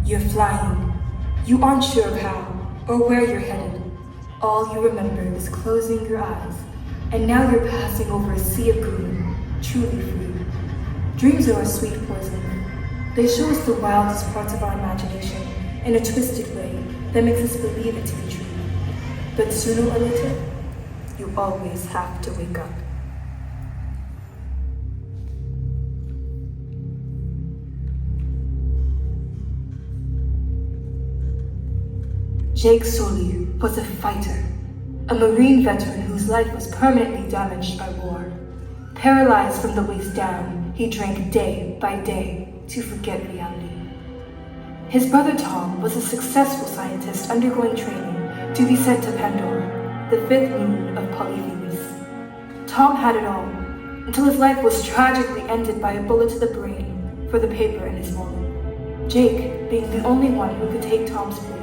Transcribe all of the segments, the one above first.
You're flying. You aren't sure of how or where you're headed. All you remember is closing your eyes, and now you're passing over a sea of green, truly free. Dreams are a sweet poison. They show us the wildest parts of our imagination in a twisted way that makes us believe it to be true. But sooner or later, you always have to wake up. Jake Sully was a fighter, a Marine veteran whose life was permanently damaged by war. Paralyzed from the waist down, he drank day by day to forget reality. His brother Tom was a successful scientist undergoing training to be sent to Pandora, the fifth moon of Polyphemus. Tom had it all, until his life was tragically ended by a bullet to the brain for the paper in his wallet. Jake, being the only one who could take Tom's place,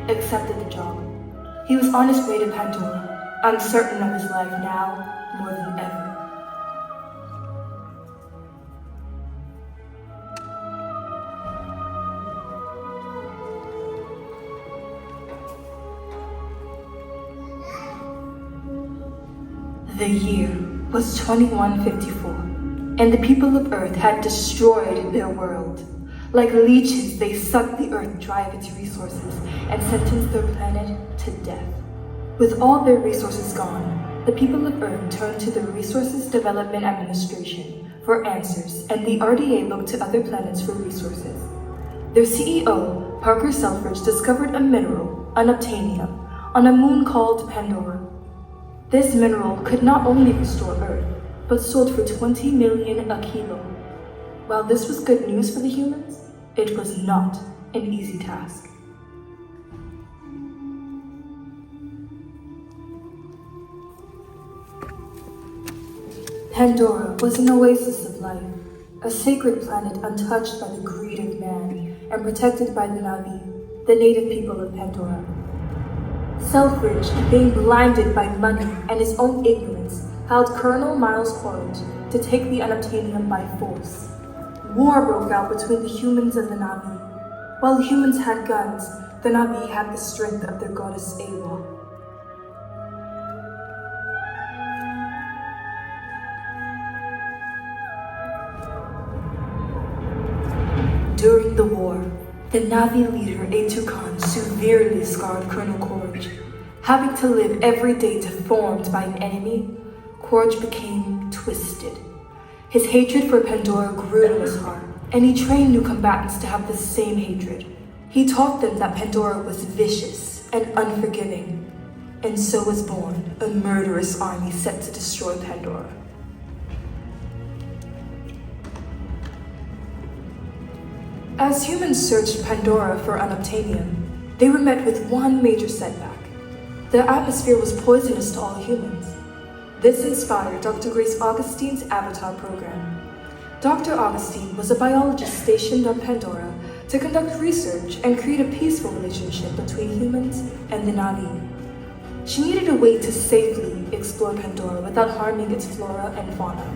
accepted the job. He was on his way to Pandora, uncertain of his life now more than ever. The year was 2154, and the people of Earth had destroyed their world. Like leeches, they sucked the Earth dry of its resources and sentenced their planet to death. With all their resources gone, the people of Earth turned to the Resources Development Administration for answers, and the RDA looked to other planets for resources. Their CEO, Parker Selfridge, discovered a mineral, unobtainium, on a moon called Pandora. This mineral could not only restore Earth, but sold for 20 million a kilo. While this was good news for the humans, it was not an easy task. Pandora was an oasis of life, a sacred planet untouched by the greed of man and protected by the Na'vi, the native people of Pandora. Selfridge, being blinded by money and his own ignorance, held Colonel Miles Quaritch to take the unobtainium by force. War broke out between the humans and the Na'vi. While the humans had guns, the Na'vi had the strength of their goddess Awa. During the war, the Na'vi leader Atu Khan severely scarred Colonel Quaritch. Having to live every day deformed by an enemy, Quaritch became twisted. His hatred for Pandora grew in his heart, and he trained new combatants to have the same hatred. He taught them that Pandora was vicious and unforgiving, and so was born a murderous army set to destroy Pandora. As humans searched Pandora for unobtainium, they were met with one major setback. The atmosphere was poisonous to all humans. This inspired Dr. Grace Augustine's Avatar program. Dr. Augustine was a biologist stationed on Pandora to conduct research and create a peaceful relationship between humans and the Na'vi. She needed a way to safely explore Pandora without harming its flora and fauna.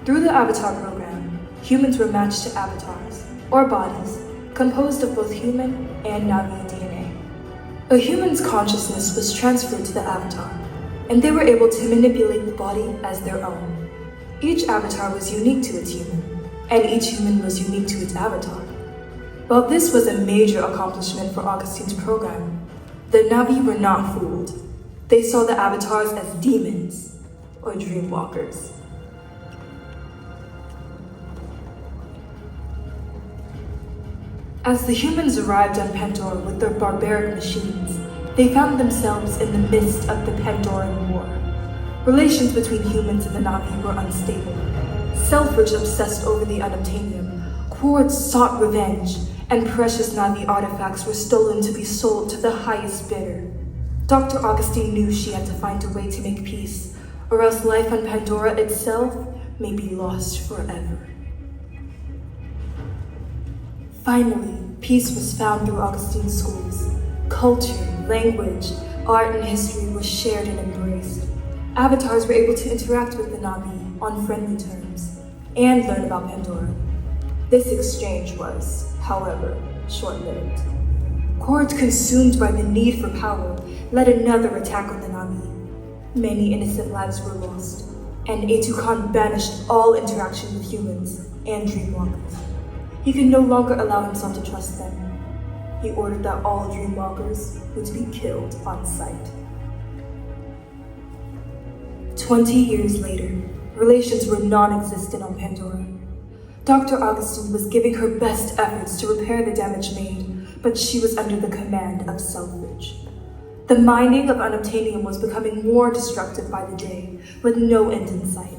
Through the Avatar program, humans were matched to avatars, or bodies, composed of both human and Na'vi DNA. A human's consciousness was transferred to the avatar, and they were able to manipulate the body as their own. Each avatar was unique to its human, and each human was unique to its avatar. While this was a major accomplishment for Augustine's program, the Na'vi were not fooled. They saw the avatars as demons, or dreamwalkers. As the humans arrived on Pandora with their barbaric machines, they found themselves in the midst of the Pandoran War. Relations between humans and the Na'vi were unstable. Selfridge obsessed over the unobtainium, Quaritch sought revenge, and precious Na'vi artifacts were stolen to be sold to the highest bidder. Dr. Augustine knew she had to find a way to make peace, or else life on Pandora itself may be lost forever. Finally, peace was found through Augustine's schools. Culture, language, art, and history were shared and embraced. Avatars were able to interact with the Na'vi on friendly terms and learn about Pandora. This exchange was, however, short-lived. Courage, consumed by the need for power, led another attack on the Na'vi. Many innocent lives were lost, and Etu Khan banished all interaction with humans and Dreamwalkers. He could no longer allow himself to trust them. He ordered that all Dreamwalkers were to be killed on sight. 20 years later, relations were non-existent on Pandora. Dr. Augustine was giving her best efforts to repair the damage made, but she was under the command of Selfridge. The mining of unobtainium was becoming more destructive by the day, with no end in sight.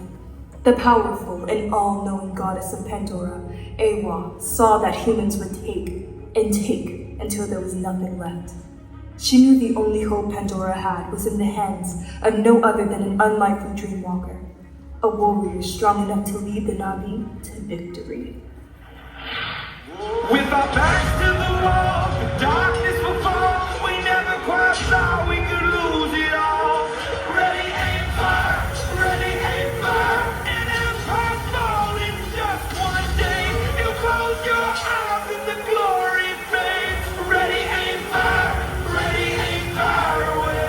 The powerful and all-knowing goddess of Pandora, Awa, saw that humans would take and take until there was nothing left. She knew the only hope Pandora had was in the hands of no other than an unlikely Dreamwalker, a warrior strong enough to lead the Na'vi to victory. With our backs to the wall, the darkness will fall. We never quite thought we could lose it all. Ready, aim, fire. Ready, aim, fire. An empire fall in just one day. You close your eyes and the glory fades. Ready, aim, fire. Ready, aim, fire away.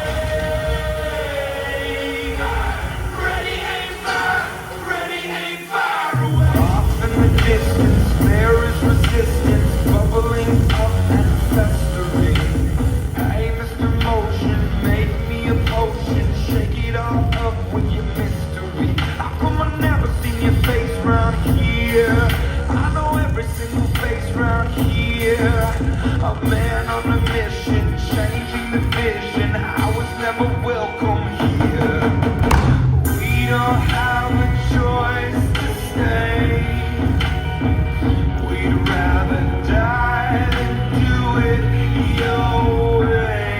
Ready, aim, fire. Ready, aim, fire away. Off in the distance, there is resistance bubbling up and festering. Hey, Mr. Motion, make me a potion. Shake it all up with your mystery. How come I never seen your face round here? I know every single face round here. A man on a mission, changing the vision. I was never welcome here. We don't have a choice to stay. We'd rather die than do it your way.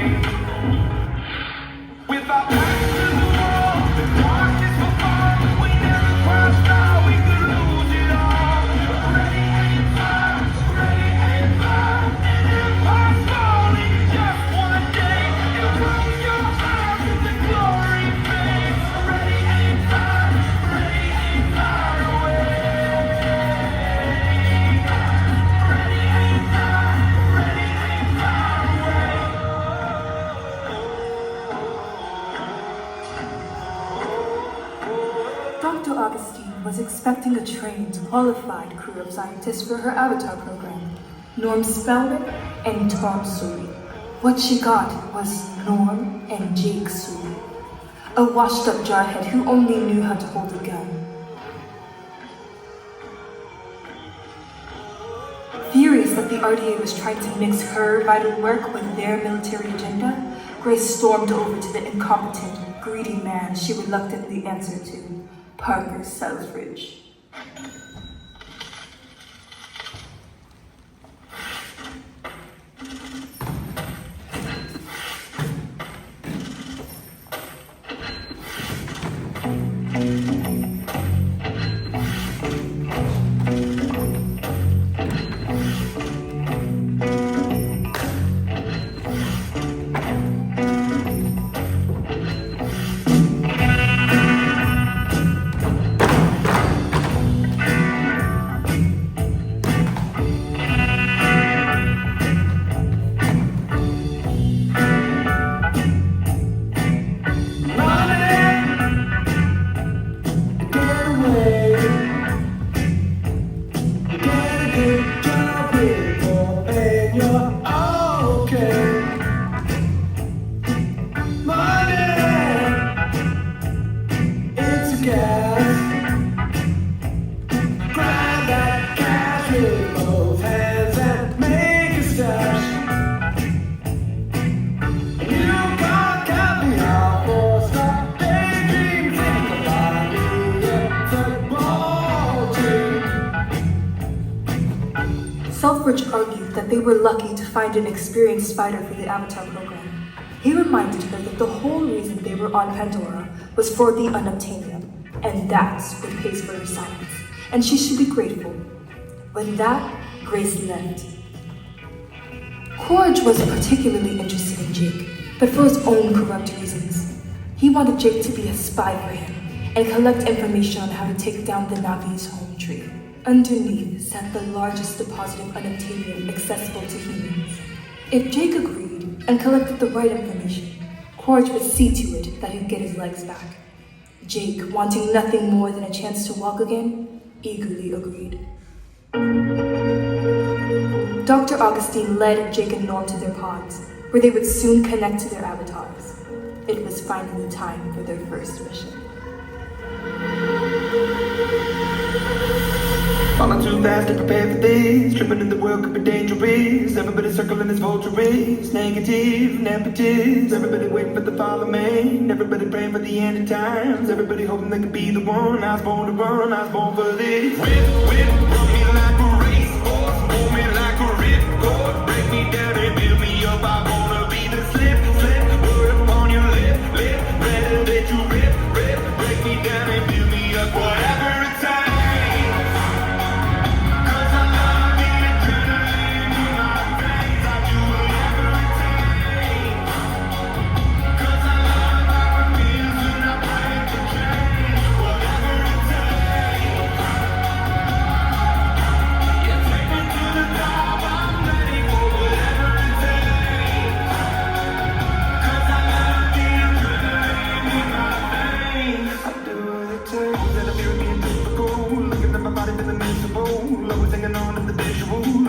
With our backs to the wall, the darkness will fall. We never quite thought we could lose it all. Ready, aim, fire. Ready, aim, fire. An empire fall in just one day. You close your eyes and the glory fades. Ready, aim, fire. Ready, aim, fire away. Ready, aim, fire. Ready, aim, fire away. Dr. Augustine was expecting a trained, qualified crew of scientists for her Avatar program, Norm Spelman and Tom Suri. What she got was Norm and Jake Suri, a washed-up jarhead who only knew how to hold a gun. Furious that the RDA was trying to mix her vital work with their military agenda, Grace stormed over to the incompetent, greedy man she reluctantly answered to, Parker Selfridge. Selfridge argued that they were lucky to find an experienced fighter for the Avatar program. He reminded her that the whole reason they were on Pandora was for the unobtainium, and that's what pays for her science, and she should be grateful. With that, Grace left. Courage was particularly interested in Jake, but for his own corrupt reasons. He wanted Jake to be a spy for him and collect information on how to take down the Na'vi's home tree. Underneath sat the largest deposit of unobtainium accessible to humans. If Jake agreed and collected the right information, Quaritch would see to it that he'd get his legs back. Jake, wanting nothing more than a chance to walk again, eagerly agreed. Dr. Augustine led Jake and Norm to their pods, where they would soon connect to their avatars. It was finally time for their first mission. Falling too fast to prepare for this. Tripping in the world could be dangerous. Everybody circling this vulture race. Negative, nepotist. Everybody waiting for the fall of man. Everybody praying for the end of times. Everybody hoping they could be the one. I was born to run, I was born for this. Whip, run me like a racehorse. Move me like a ripcord. Break me down and build me up. I wanna be the slip. Word upon your lip. Better that you rip. Break me down and build me up. Whatever it takes.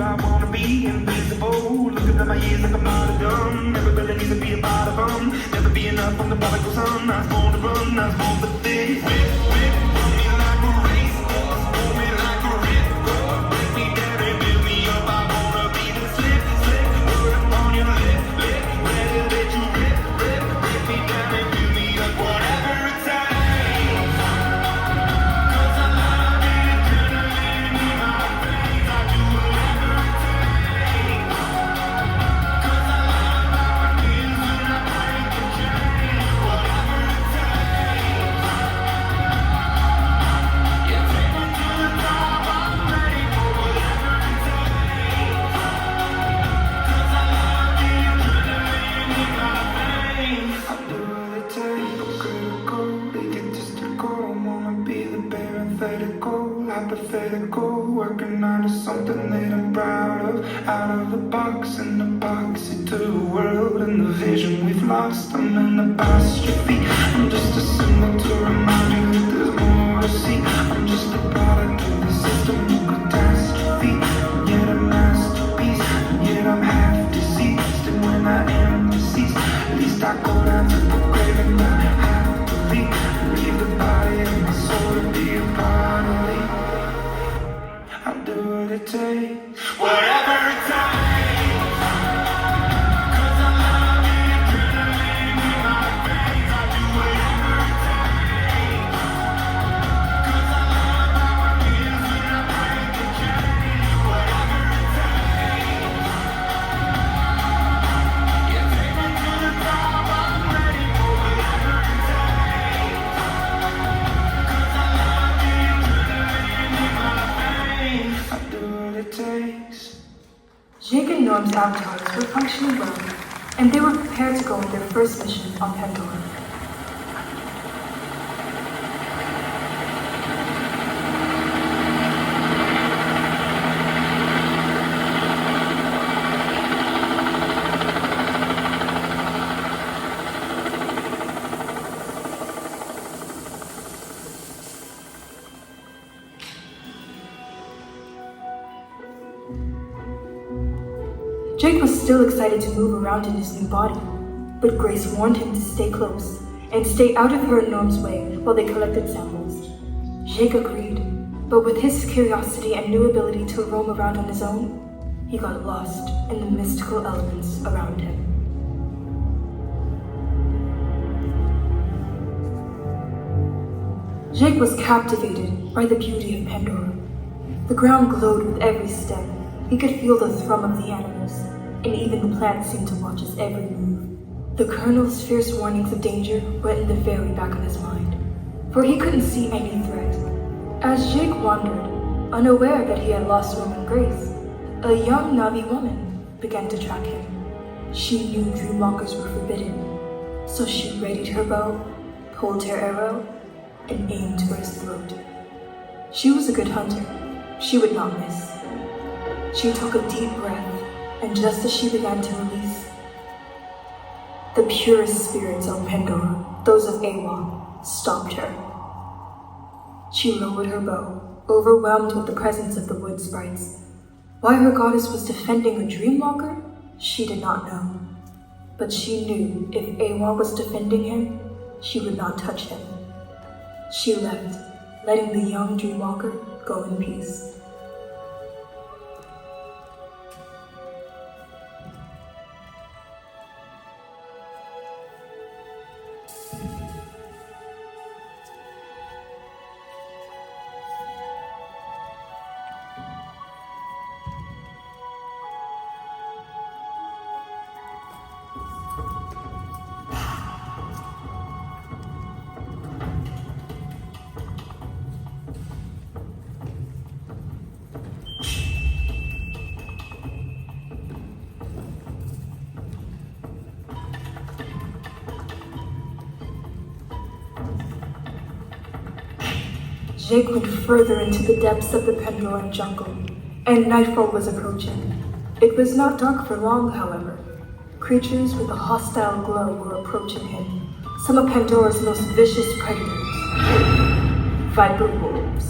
I wanna be invisible. Looking at my years like I'm not a dumb. Everybody needs to be a part of them. Never be enough from the prodigal son. I was born to run, I was born for this. Whip, run me like a racehorse. Move me like a ripcord. Break me down and build me up. I wanna be the slip. Word upon your lip. Better that you rip. Break me down and build me up. Whatever it takes. Hypothetical, working out of something that I'm proud of. Out of the box and epoxy to the world and the vision we've lost. I'm an apostrophe. I'm just a symbol to remind you that there's more to see. I'm just a product of the system of catastrophe. And yet a masterpiece, and yet I'm half deceased. And when I am deceased, at least I go down to the grave and not have to leave the body and my soul to be a part of me. I'll do what it takes, whatever it takes. 'Cause I love the adrenaline in my veins. I'll do whatever it takes. 'Cause I love how it feels when I break the chains. Whatever it takes. Yeah, take me to the top. I'm ready for whatever it takes. 'Cause I love the adrenaline in my veins. I'll do what it takes. Jake and Norm's avatars were functioning well, and they were prepared to go on their first mission on Pandora. Jake was still excited to move around in his new body, but Grace warned him to stay close and stay out of her and Norm's way while they collected samples. Jake agreed, but with his curiosity and new ability to roam around on his own, he got lost in the mystical elements around him. Jake was captivated by the beauty of Pandora. The ground glowed with every step. He could feel the thrum of the animals, and even the plants seemed to watch his every move. The Colonel's fierce warnings of danger went in the very back of his mind, for he couldn't see any threat. As Jake wandered, unaware that he had lost Norm and Grace, a young Na'vi woman began to track him. She knew dreamwalkers were forbidden, so she readied her bow, pulled her arrow, and aimed for his throat. She was a good hunter, She would not miss. She took a deep breath, and just as she began to release, the purest spirits of Pandora, those of Awa, stopped her. She lowered her bow, overwhelmed with the presence of the wood sprites. Why her goddess was defending a dreamwalker, she did not know. But she knew if Awa was defending him, she would not touch him. She left, letting the young dreamwalker go in peace. Jake went further into the depths of the Pandoran jungle, and nightfall was approaching. It was not dark for long, however. Creatures with a hostile glow were approaching him, some of Pandora's most vicious predators, viper wolves.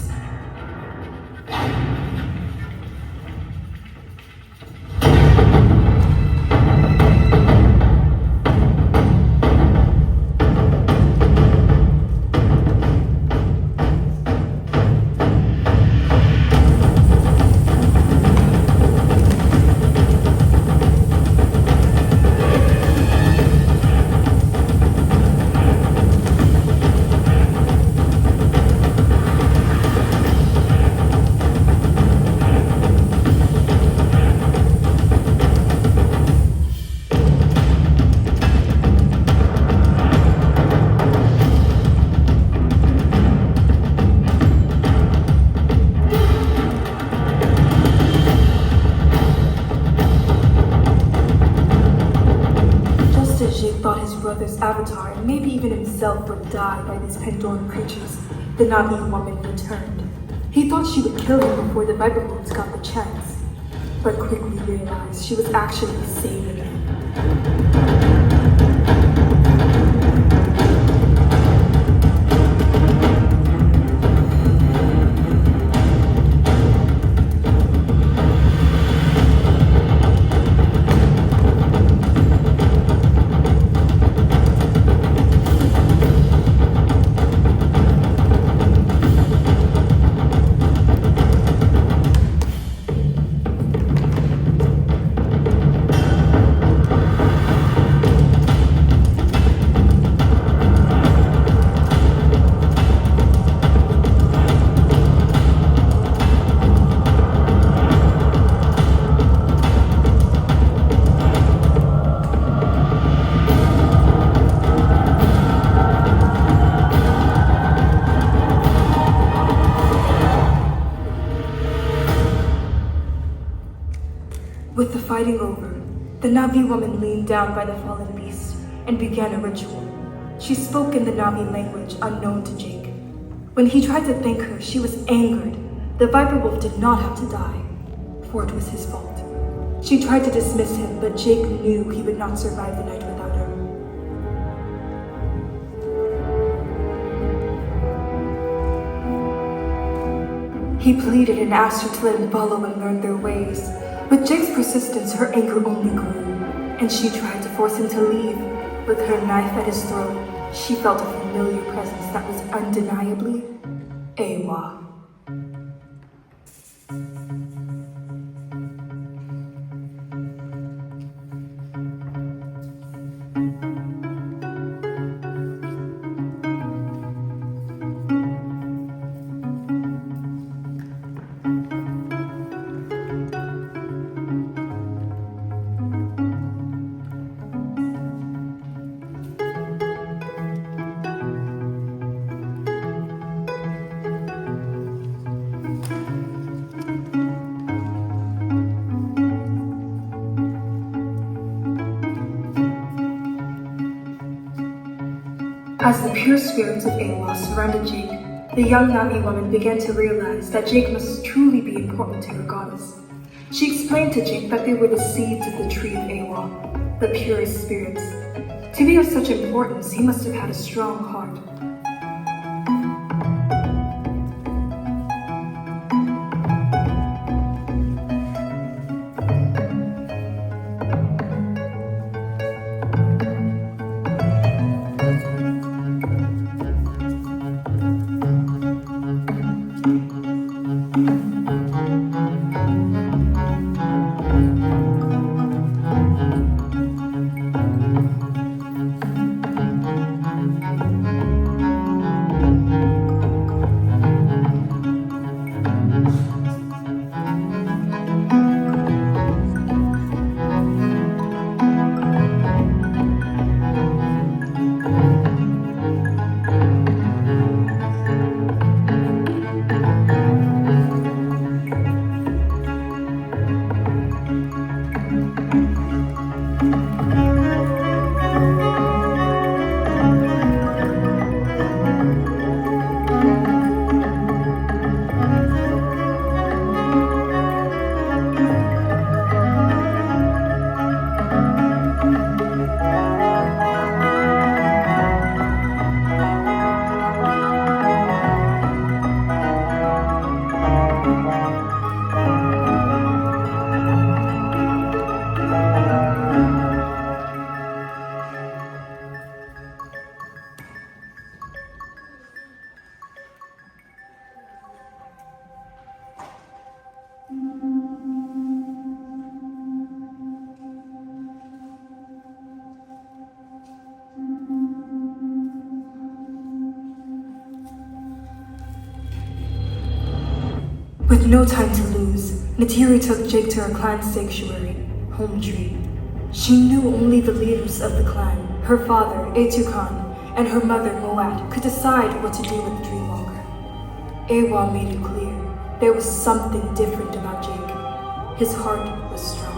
Thought his brother's avatar, and maybe even himself, would die by these Pandoran creatures, the Navi woman returned. He thought she would kill him before the Viper Wolves got the chance, but quickly realized she was actually saving him. With the fighting over, the Navi woman leaned down by the fallen beast and began a ritual. She spoke in the Navi language unknown to Jake. When he tried to thank her, she was angered. The Viper Wolf did not have to die, for it was his fault. She tried to dismiss him, but Jake knew he would not survive the night without her. He pleaded and asked her to let him follow and learn their ways. With Jake's persistence, her anger only grew, and she tried to force him to leave. With her knife at his throat, she felt a familiar presence that was undeniably Awa. As the pure spirits of Awa surrounded Jake, The young Na'vi woman began to realize that Jake must truly be important to her goddess. She explained to Jake that they were the seeds of the tree of Awa, the purest spirits. To be of such importance, he must have had a strong heart. With no time to lose, Neytiri took Jake to her clan's sanctuary, Home Tree. She knew only the leaders of the clan, her father, Etukan, and her mother, Moat, could decide what to do with the Dreamwalker. Awa made it clear there was something different about Jake. His heart was strong.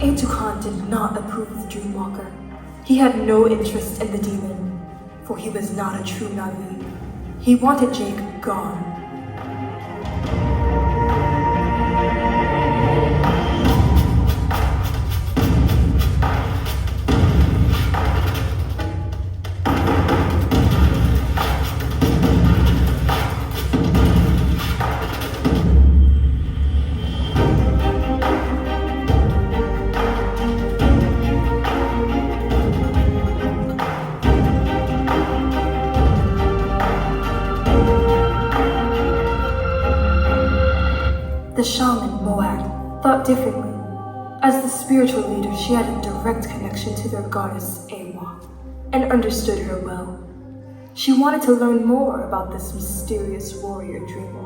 Etukan did not approve of the Dreamwalker. He had no interest in the demon, for he was not a true Na'vi. He wanted Jake gone. The shaman, Moat, thought differently. As the spiritual leader, she had a direct connection to their goddess, Awa, and understood her well. She wanted to learn more about this mysterious warrior Dreamwalker.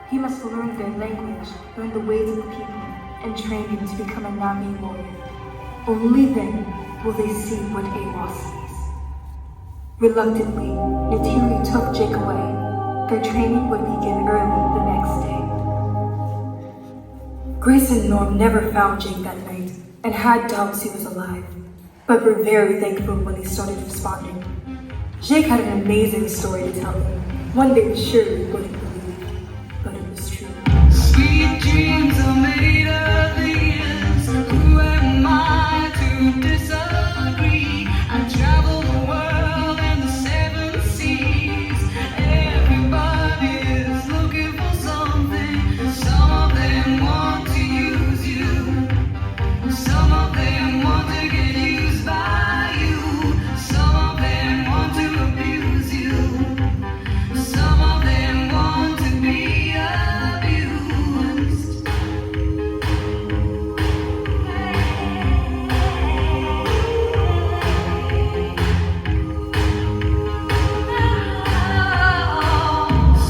He must learn their language, learn the ways of the people, and train him to become a Na'vi warrior. Only then will they see what Awa sees. Reluctantly, Neytiri took Jake away. Their training would begin early the next day. Grace and Norm never found Jake that night and had doubts he was alive, but were very thankful when he started responding. Jake had an amazing story to tell them, one they surely wouldn't believe, but it was true. Sweet dreams are made of these. Who am I to disagree? I travel the world and the seven seas. Everybody is looking for something. Some of them want to use you. Some of them want to get used by you. Some of them want to abuse you. Some of them want to be abused.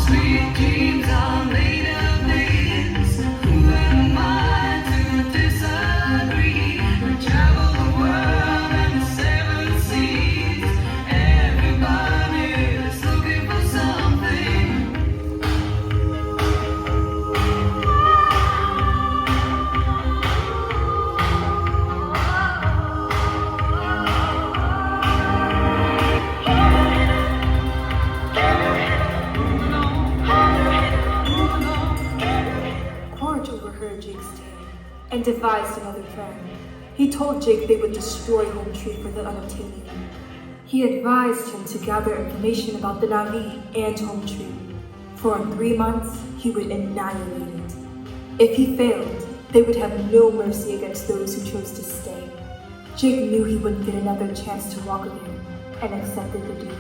Sweet dreams are made of this. Who am I to disagree? I travel the world and the seven seas. Everybody is looking for something. Quaritch overheard Jake's tale and devised another plan. He told Jake they would destroy Home Tree for the Unobtainium. He advised him to gather information about the Na'vi and Home Tree, for in 3 months he would annihilate it. If he failed, they would have no mercy against those who chose to stay. Jake knew he wouldn't get another chance to walk again and accepted the deal.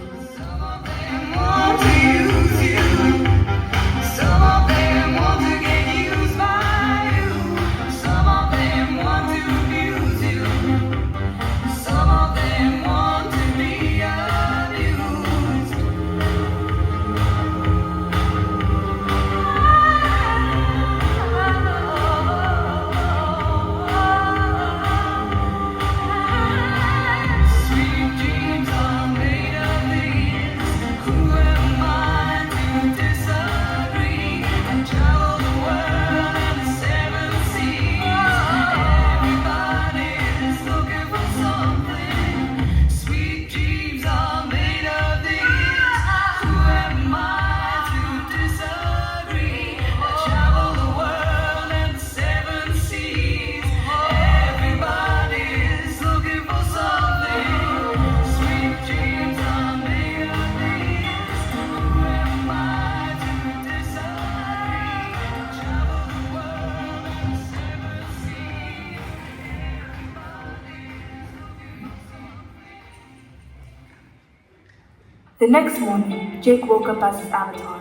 Want to use you. Some of them want to get used by you. Some of them want to abuse you. Some of them want to be abused. Sweet dreams are made of these. Who am I to disagree? I travel the world and the seven seas. Everybody is looking for something. Sweet dreams are made of these. Who am I to disagree? I travel the world and the seven seas. Everybody is looking for something. Sweet dreams are made of these. Who am I to disagree? I travel the world and the seven seas. The next morning, Jake woke up as his avatar,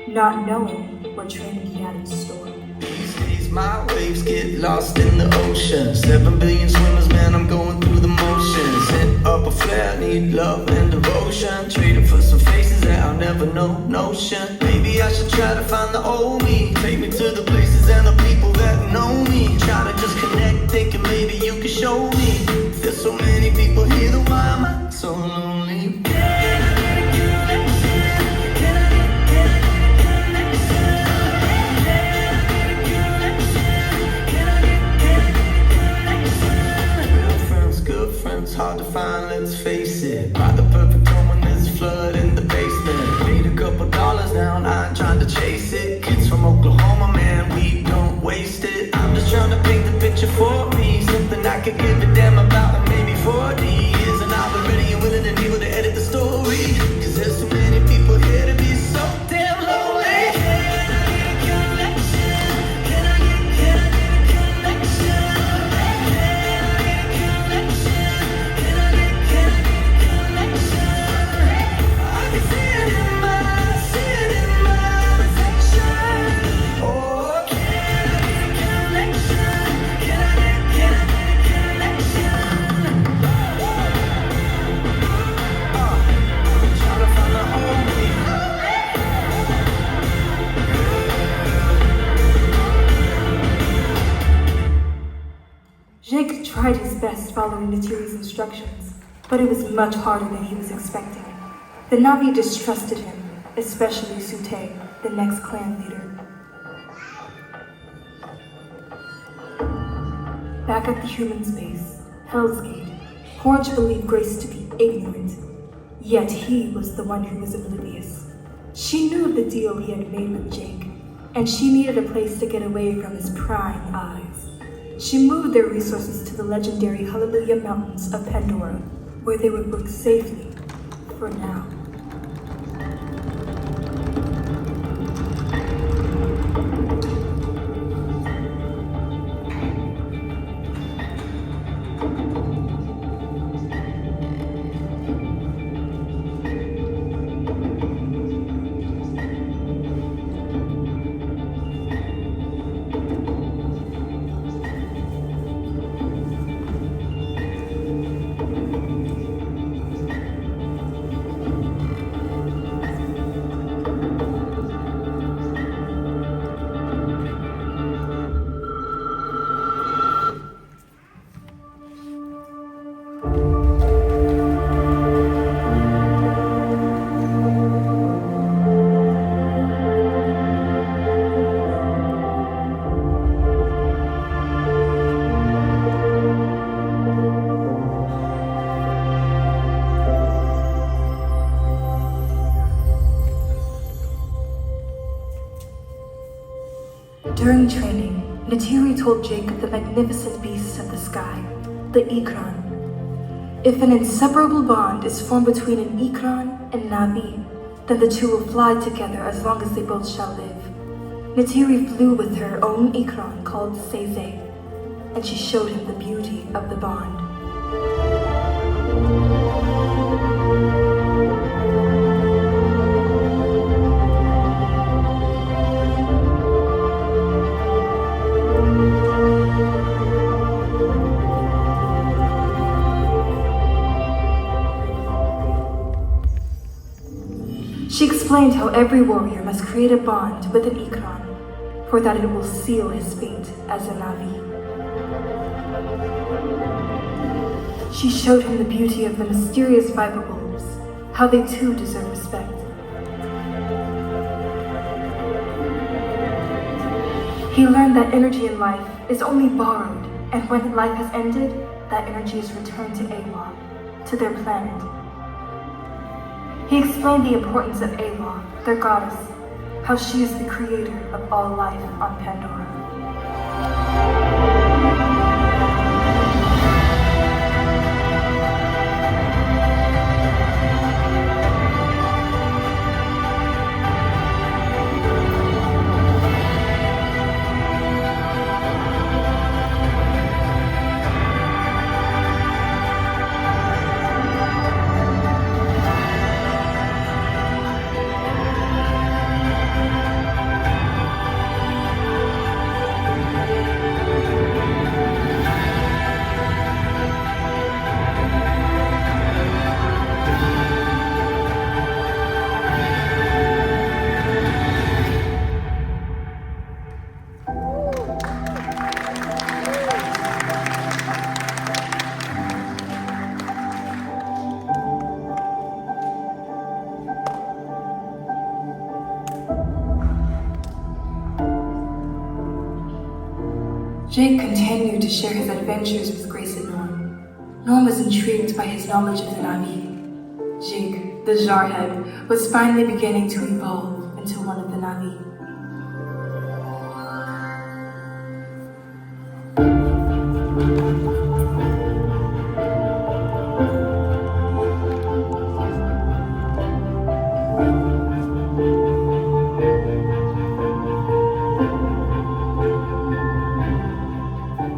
not knowing what training he had in store. These days my waves get lost in the ocean. 7 billion swimmers, man, I'm going through the motions. Hit up a flare, need love and devotion. Trading for some faces that I'll never know, notion. Maybe I should try to find the old me. Take me to the places and the people that know me. Try to just connect, thinking maybe you can show me. There's so many people here, then why am I so lonely? Real friends, good friends, hard to find, let's face it. Buy the perfect home when there's a flood in the basement. Made a couple dollars now and I ain't trying to chase it. Kids from Oklahoma, man, we don't waste it. I'm just trying to paint the picture for me. Something I could give a damn about in maybe 40 years. And I'll be ready and willing and able to edit the story. Cause there's so many people here to be so damn lonely. I can see it in my reflection. Oh, can I get a connection? Can I get a connection? Trying to find the whole me. Jake tried his best following Natiri's instructions, but it was much harder than he was expecting. The Na'vi distrusted him, especially Sute, the next clan leader. Back at the human's base, Hell's Gate, Horge believed Grace to be ignorant. Yet he was the one who was oblivious. She knew of the deal he had made with Jake, and she needed a place to get away from his prying eyes. She moved their resources to the legendary Hallelujah Mountains of Pandora, where they would work safely, for now. During training, Neytiri told Jake of the magnificent beasts of the sky, the Ikran. If an inseparable bond is formed between an Ikran and Navi, then the two will fly together as long as they both shall live. Neytiri flew with her own Ikran called Seize, and she showed him the beauty of the bond. She explained how every warrior must create a bond with an Ikran, for that it will seal his fate as a Navi. She showed him the beauty of the mysterious Viper Wolves, how they too deserve respect. He learned that energy in life is only borrowed, and when life has ended, that energy is returned to Awa, to their planet. He explained the importance of Awa, their goddess, how she is the creator of all life on Pandora. Jake continued to share his adventures with Grace and Norm. Norm was intrigued by his knowledge of the Navi. Jake, the Jarhead, was finally beginning to evolve into one of the Navi.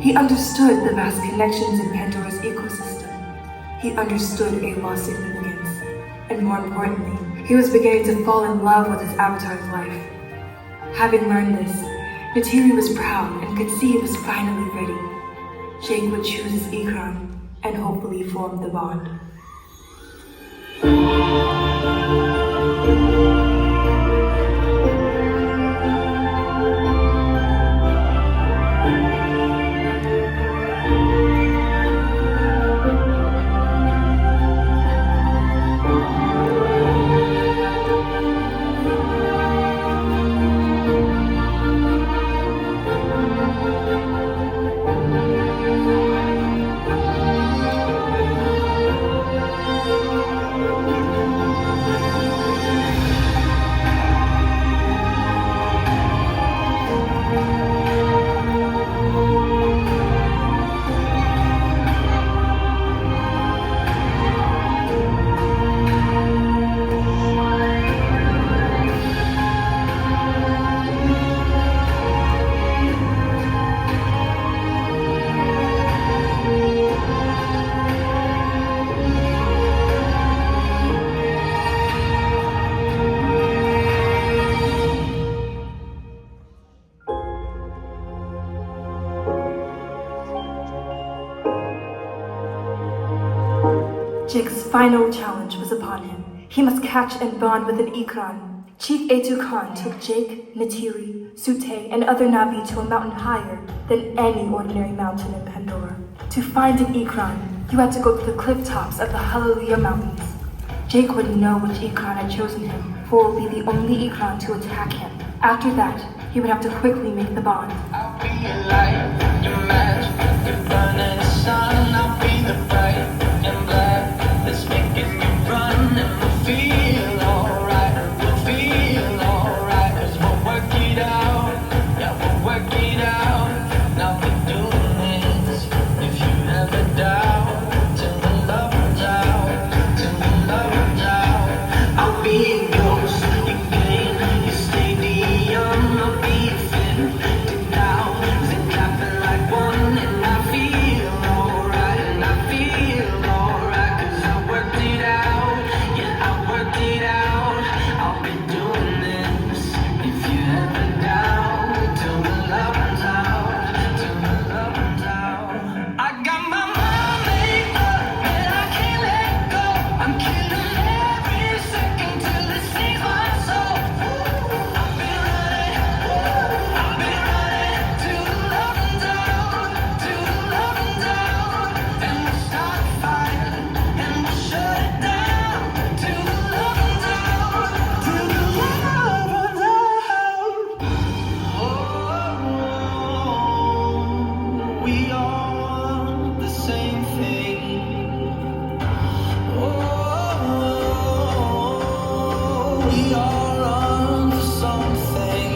He understood the vast connections in Pandora's ecosystem. He understood Awa's significance. And more importantly, he was beginning to fall in love with his avatar's life. Having learned this, Neytiri was proud and could see he was finally ready. Jake would choose his Ikran and hopefully form the bond. Jake's final challenge was upon him. He must catch and bond with an Ikran. Chief Etu Khan took Jake, Natiri, Sute, and other Navi to a mountain higher than any ordinary mountain in Pandora. To find an Ikran, you had to go to the cliff tops of the Hallelujah Mountains. Jake wouldn't know which Ikran had chosen him, for it would be the only Ikran to attack him. After that, he would have to quickly make the bond. I'll be your light, your match, your burning sun. I'll be the bright and black that's making you run, and we'll feel alright. We'll feel alright, 'cause we'll work it out. Yeah, we'll work it out. Now we're doing this. If you ever doubt, till the love runs out, till the love runs out. I'll be your ghost, your pain, your stadium. I'll be your fin, now, zip clapping like one, and I feel alright, and I feel alright, 'cause I worked it out, yeah, I worked it out. I'll be doing this, if you ever doubt, till the love runs out, till the love runs out. I got my mind made up, and I can't let go. I'm killing every second till it sings my soul. I've been running till the love runs out, till the love runs out, and we'll start a fire, and we'll shut it down, till the love runs out, till the love runs out. Oh, we all want the same thing. Oh, we all run for something.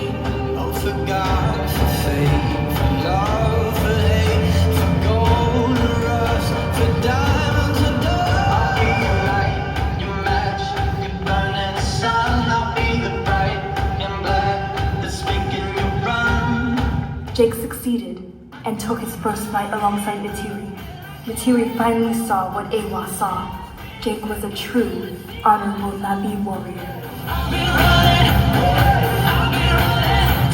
Oh, for God, for faith, for love, for hate, for gold and rust, for diamonds and dust. I'll be your light, your match, your burning sun. I'll be the bright and black that's making you run. Jake succeeded and took his first flight alongside Natiri. Natiri finally saw what Awa saw. Jake was a true, honorable Navi warrior. I've been running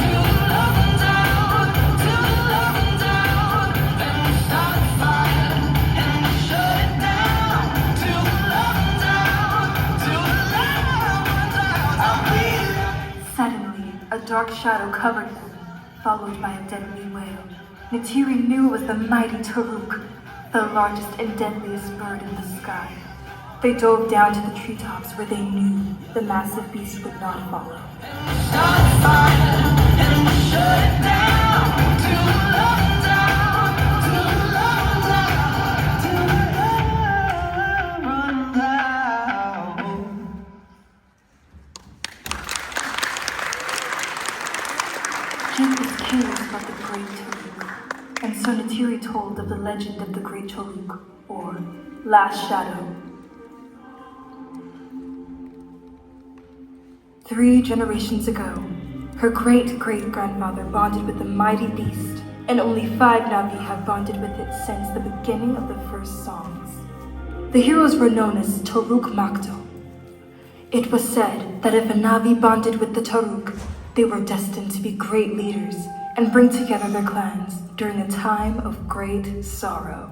till the love runs out, till the love runs out, and we start a fire, and we shut it down, till the love runs out, till the love runs out. I'll be Suddenly, a dark shadow covered them, followed by a deadly wail. Natiri knew it was the mighty Taruk, the largest and deadliest bird in the sky. They dove down to the treetops where they knew the massive beast would not follow. start a fire, and we shut it down, till the love runs out, till the love runs out, till the love runs out. Jake was curious about the Great Taruk, and so Natiri told of the legend of the Great Taruk, or Last Shadow. 3 generations ago, her great-great-grandfather bonded with the mighty beast, and only 5 Navi have bonded with it since the beginning of the first songs. The heroes were known as Taruk Makto. It was said that if a Navi bonded with the Taruk, they were destined to be great leaders and bring together their clans during a time of great sorrow.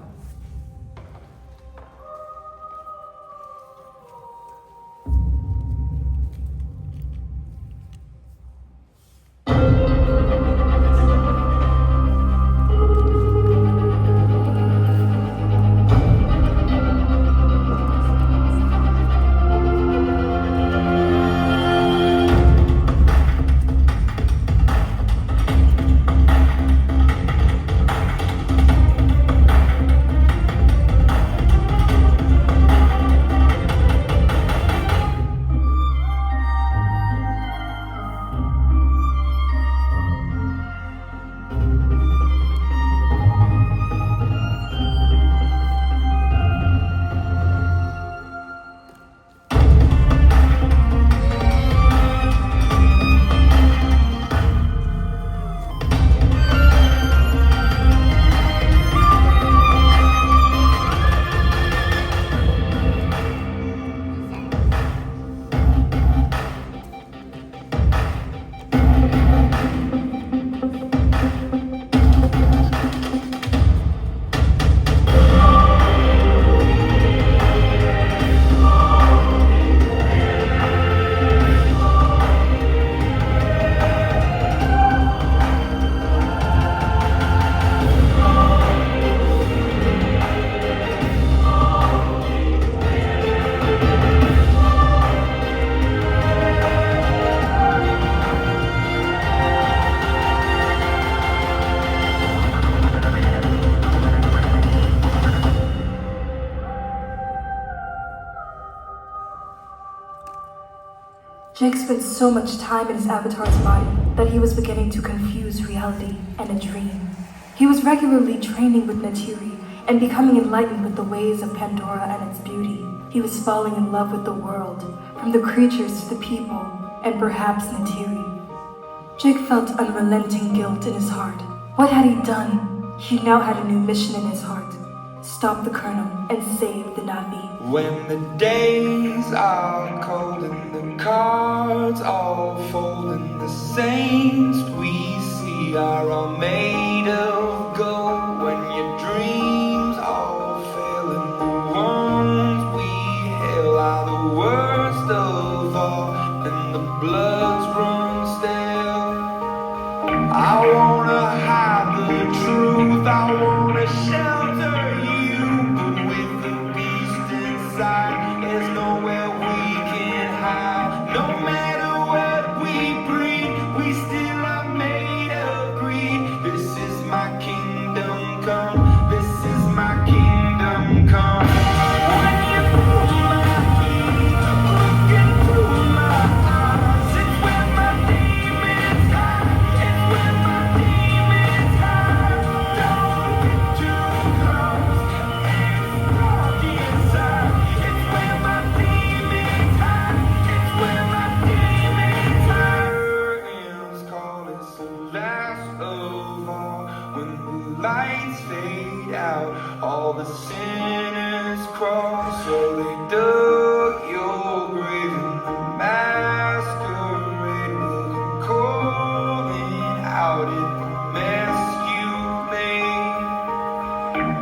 Jake spent so much time in his avatar's body that he was beginning to confuse reality and a dream. He was regularly training with Neytiri and becoming enlightened with the ways of Pandora and its beauty. He was falling in love with the world, from the creatures to the people, and perhaps Neytiri. Jake felt unrelenting guilt in his heart. What had he done? He now had a new mission in his heart. Stop the Colonel and save the Na'vi. When the days are cold and the cards all fold and the saints we see are all made of gold. When your dreams all fail and the ones we hail are the worst of all and the bloods run stale. I wanna hide the truth, I wanna shelter you, but with the beast inside, there's nowhere we can hide. No matter what we breed, we still are made of greed. This is my kingdom come, this is my kingdom come. When you pull my heat, look into my eyes, it's where my demons hide, it's where my demons hide. Don't get too close, it's dark inside, it's where my demons hide, it's where my demons hide. Curtains call, it's the last of all. When the lights fade out, all the sinners crawl. So they dug your grave in the masquerade, will come calling out at the mess you made.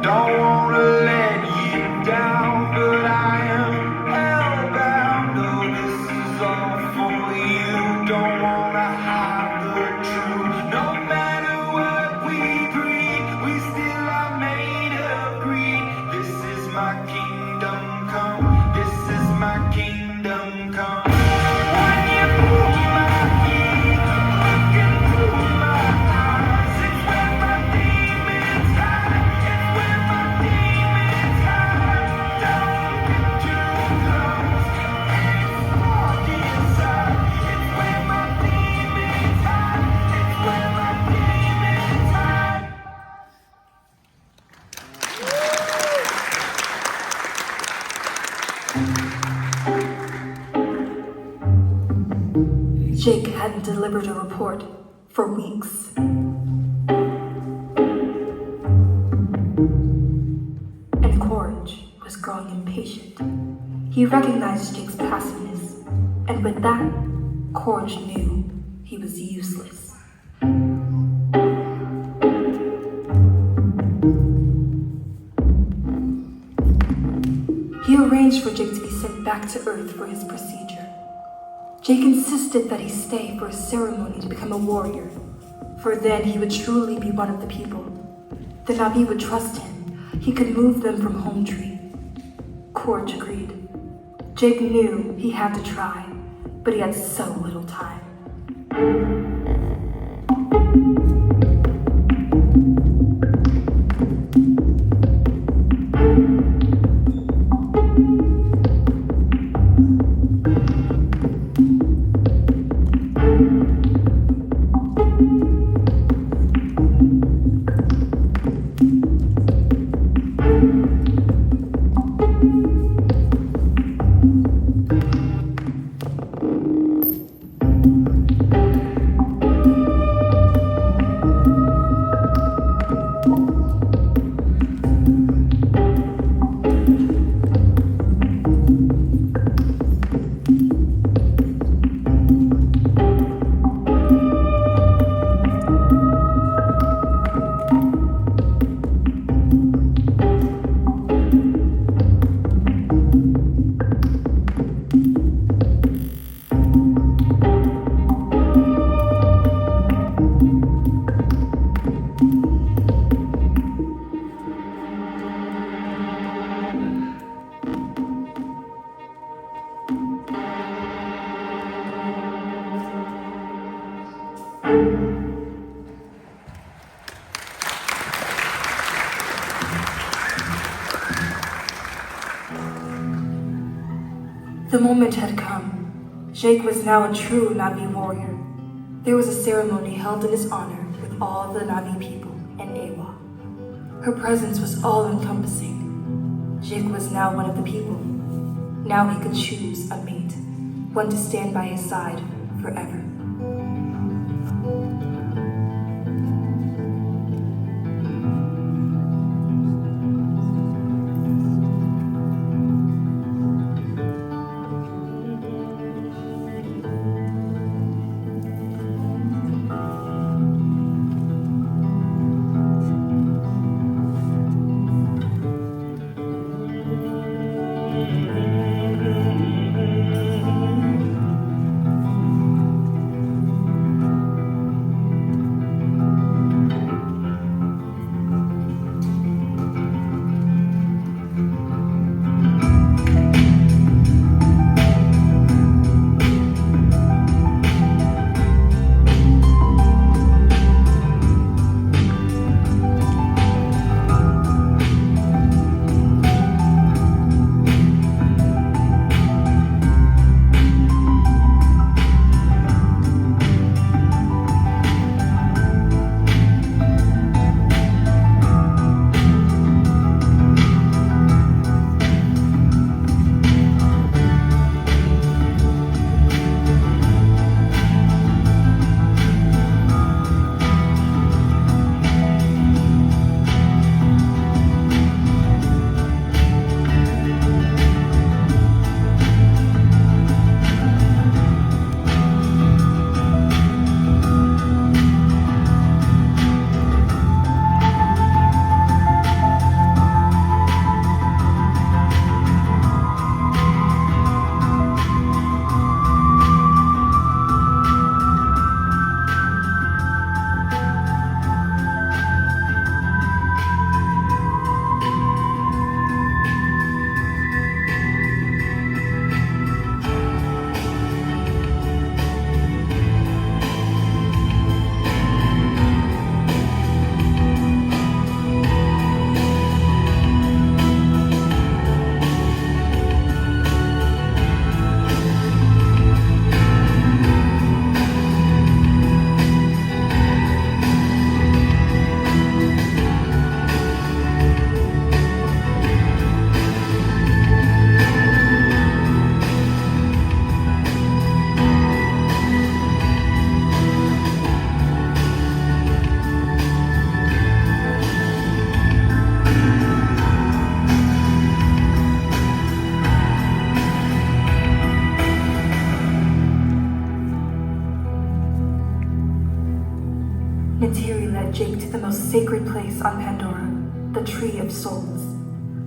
Don't wanna let you down, but I am hellbound. No, this is all for you. Don't wanna hide the truth. No matter what we breed, we still are made of greed. This is my kingdom come, this is my kingdom come. When you pull my heat, look into my eyes, it's where my demons hide, it's where my demons hide. Don't get too close, it's dark inside, it's where my demons hide, it's where my demons hide. Jake hadn't delivered a report for weeks. And Courage was growing impatient. He recognized Jake's passiveness, and with that, Courage knew he was useless. He arranged for Jake to be sent back to Earth for his procedure. Jake insisted that he stay for a ceremony to become a warrior, for then he would truly be one of the people. The Na'vi would trust him. He could move them from Home Tree. Courage agreed. Jake knew he had to try, but he had so little time. The moment had come. Jake was now a true Navi warrior. There was a ceremony held in his honor with all the Navi people in Awa. Her presence was all-encompassing. Jake was now one of the people. Now he could choose a mate, one to stand by his side forever. Neytiri led Jake to the most sacred place on Pandora, the Tree of Souls.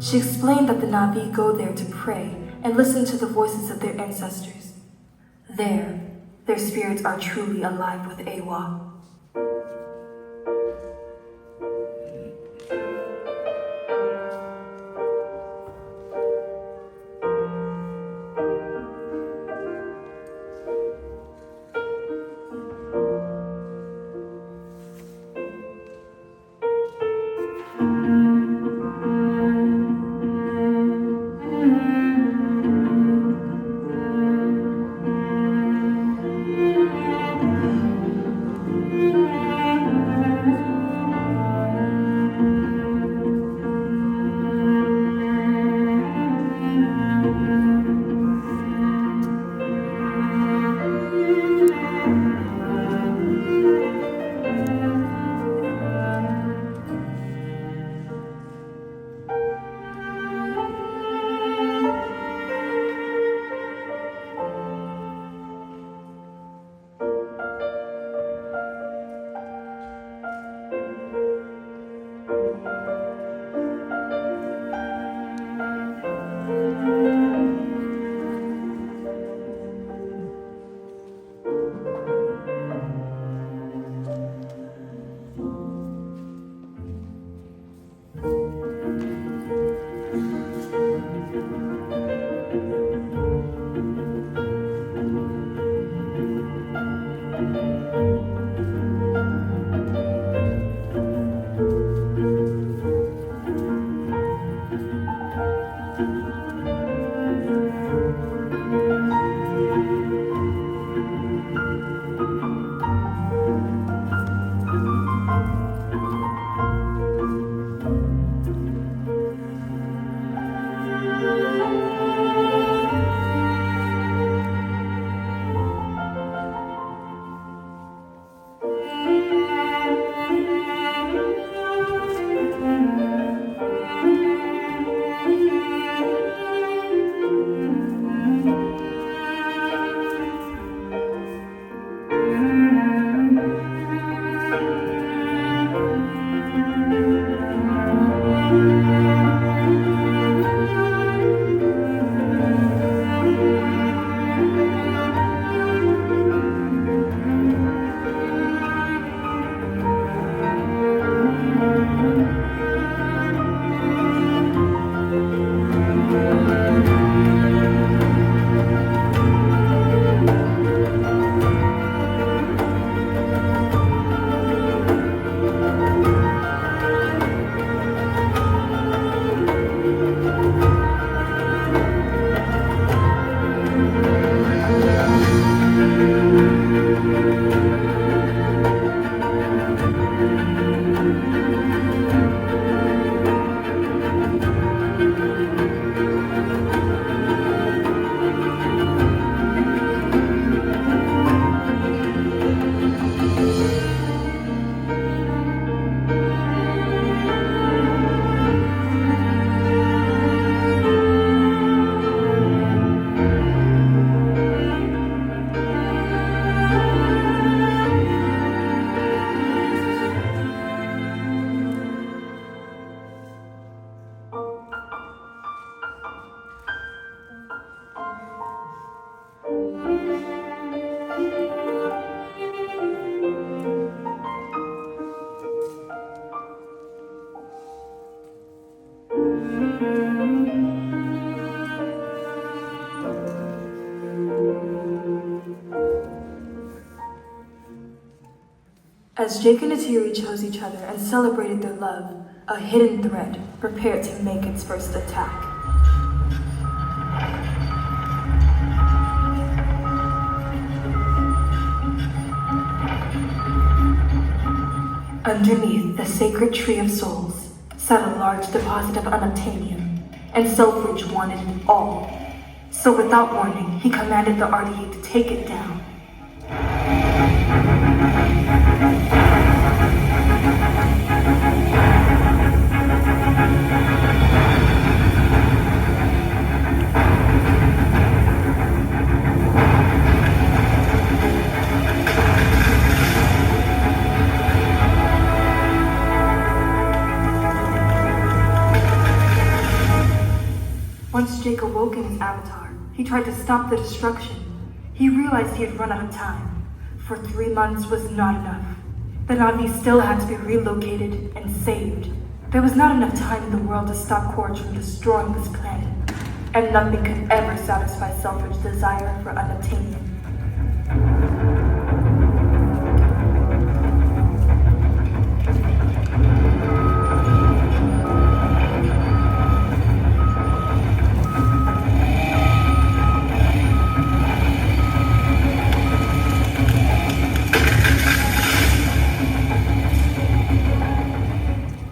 She explained that the Na'vi go there to pray and listen to the voices of their ancestors. There, their spirits are truly alive with Awa. As Jake and Neytiri chose each other and celebrated their love, a hidden threat prepared to make its first attack. Underneath the sacred Tree of Souls sat a large deposit of unobtainium, and Selfridge wanted it all. So without warning, he commanded the RDA to take it down. Once Jake awoke in his avatar, he tried to stop the destruction. He realized he had run out of time, for 3 months was not enough. The Na'vi still had to be relocated and saved. There was not enough time in the world to stop Courage from destroying this planet, and nothing could ever satisfy Selfridge's desire for unobtainium.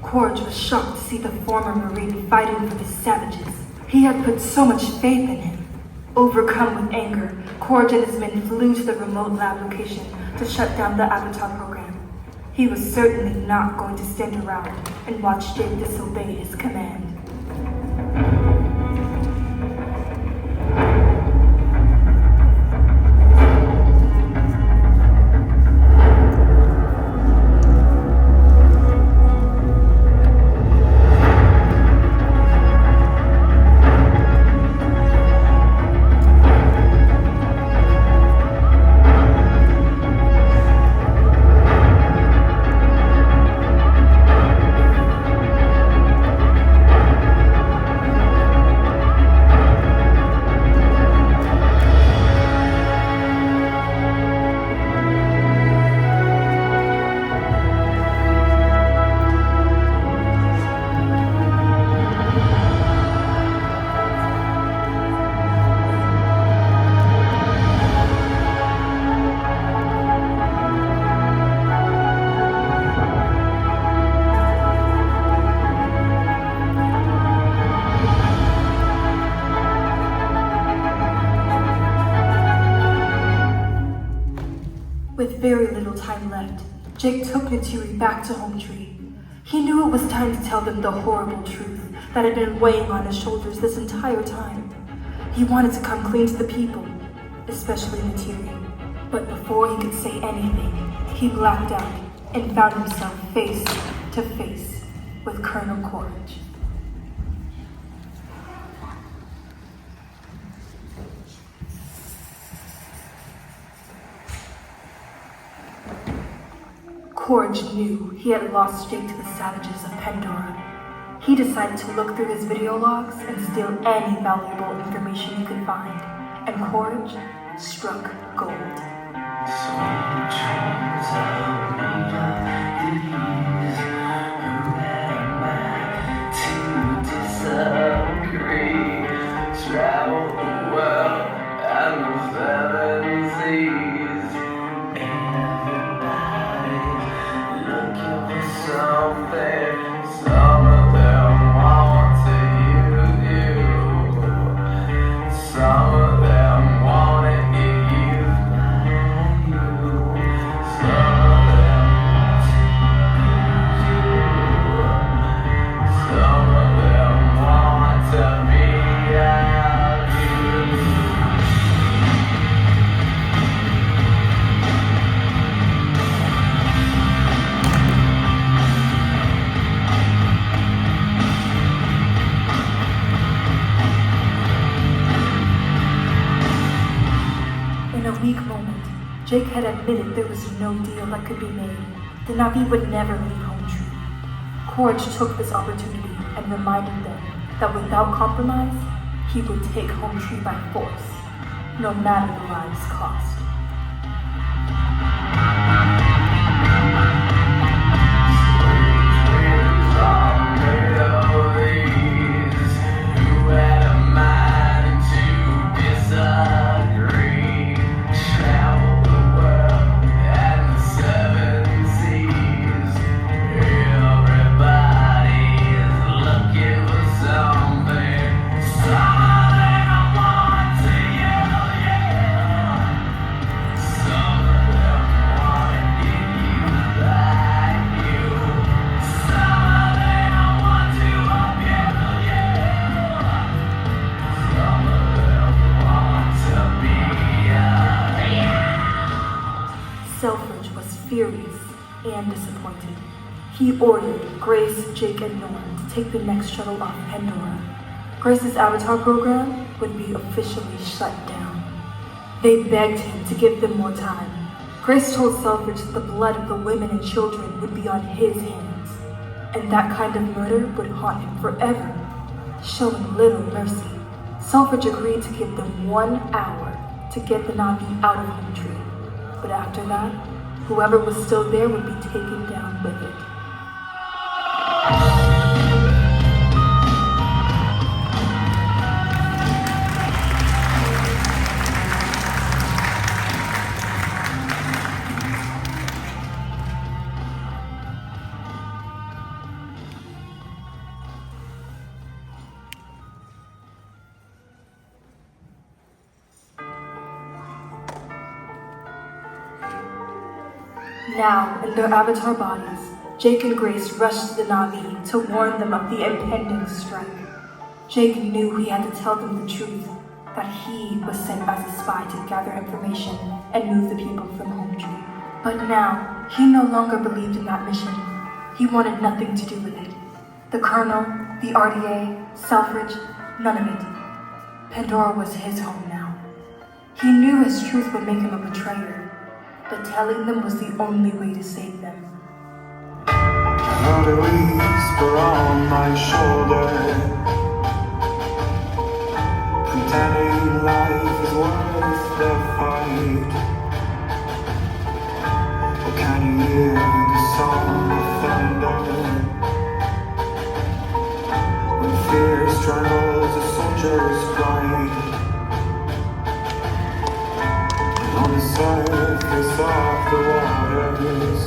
Courage was shocked to see the former Marine fighting for the savages. He had put so much faith in him. Overcome with anger, Courage and his men flew to the remote lab location to shut down the Avatar program. He was certainly not going to stand around and watch Jake disobey his command. With very little time left, Jake took Neytiri back to Home Tree. He knew it was time to tell them the horrible truth that had been weighing on his shoulders this entire time. He wanted to come clean to the people, especially Neytiri. But before he could say anything, he blacked out and found himself face to face with Colonel Courage. Courage knew he had lost Jake to the savages of Pandora. He decided to look through his video logs and steal any valuable information he could find, and Courage struck gold. Travel the world and the seven seas. Everybody looking for something. Some of them want to use you. Some of them want to get used by you. Some of them want to use you. Some of them want to be out you. In a weak moment, Jake had admitted there was no deal that could be made. The Na'vi would never leave Home Tree. Courage took this opportunity and reminded them that without compromise, he would take Home Tree by force, no matter the lives cost. Selfridge was furious and disappointed. He ordered Grace, Jake, and Norm to take the next shuttle off Pandora. Grace's Avatar program would be officially shut down. They begged him to give them more time. Grace told Selfridge that the blood of the women and children would be on his hands, and that kind of murder would haunt him forever, showing little mercy. Selfridge agreed to give them 1 hour to get the Na'vi out of Home Tree. But after that, whoever was still there would be taken down with it. Now, in their avatar bodies, Jake and Grace rushed to the Na'vi to warn them of the impending strike. Jake knew he had to tell them the truth, that he was sent as a spy to gather information and move the people from Home Tree. But now, he no longer believed in that mission. He wanted nothing to do with it. The Colonel, the RDA, Selfridge, none of it. Pandora was his home now. He knew his truth would make him a betrayer, but telling them was the only way to save them. Heard a whisper on my shoulder, pretending life is worth the fight. Or can you hear the sound of thunder? When fear strangles a soldier's pride. On the surface of the waters,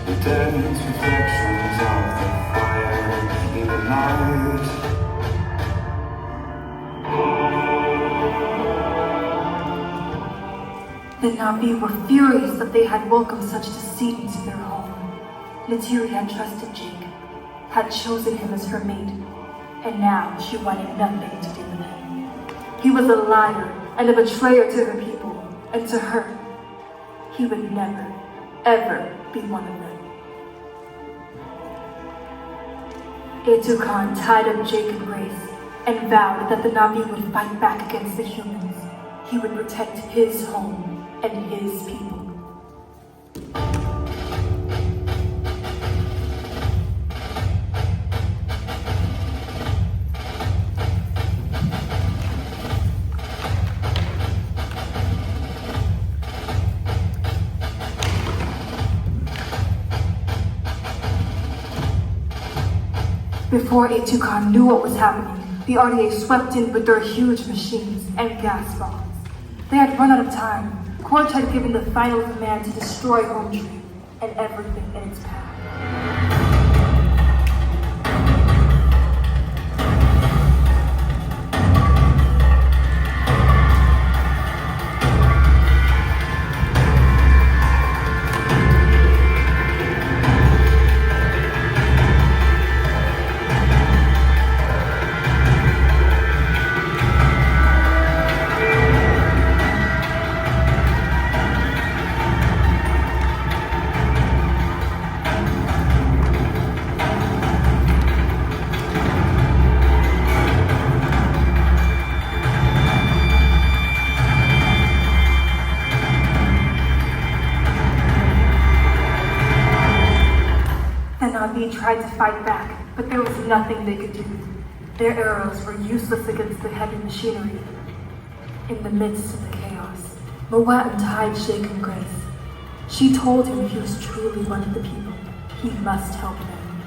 the dense reflections of the fire in the night. The Na'vi were furious that they had welcomed such deceit into their home. Neytiri had trusted Jake, had chosen him as her mate, and now she wanted nothing to do with him. He was a liar and a betrayer to her people. And to her, he would never, ever be one of them. Etukan tied up Jake and Grace and vowed that the Na'vi would fight back against the humans. He would protect his home and his people. Before Etukan knew what was happening, the RDA swept in with their huge machines and gas bombs. They had run out of time. Court had given the final command to destroy Home Tree and everything in its path. The Na'vi tried to fight back, but there was nothing they could do. Their arrows were useless against the heavy machinery. In the midst of the chaos, Moet untied Jake and Grace. She told him he was truly one of the people. He must help them.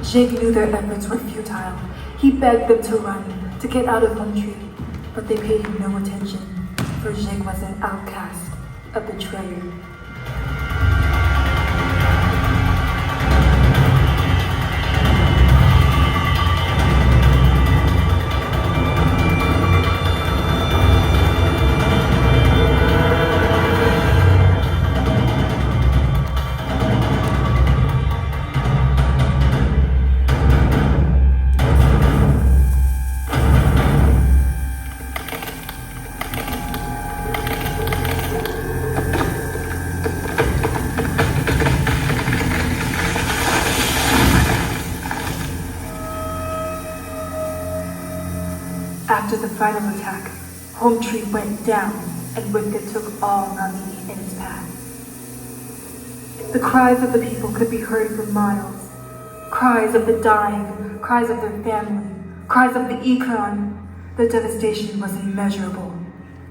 Jake knew their efforts were futile. He begged them to run, to get out of Home Tree, but they paid him no attention, for Jake was an outcast, a betrayer. After the final attack, Home Tree went down, and with it took all Na'vi in its path. The cries of the people could be heard for miles. Cries of the dying, cries of their family, cries of the Ikran. The devastation was immeasurable.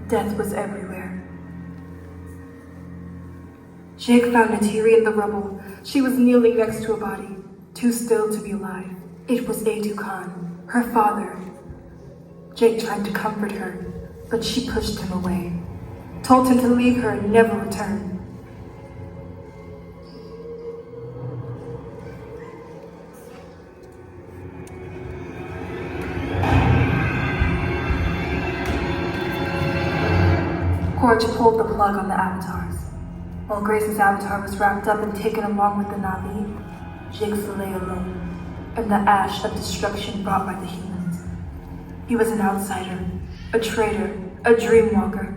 Death was everywhere. Jake found Natiri in the rubble. She was kneeling next to a body, too still to be alive. It was Atu Khan, her father. Jake tried to comfort her, but she pushed him away, told him to leave her and never return. Korj pulled the plug on the avatars. While Grace's avatar was wrapped up and taken along with the Na'vi, Jake lay alone, in the ash of destruction brought by the humans. He was an outsider, a traitor, a dreamwalker.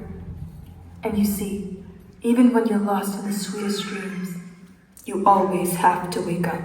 And you see, even when you're lost in the sweetest dreams, you always have to wake up.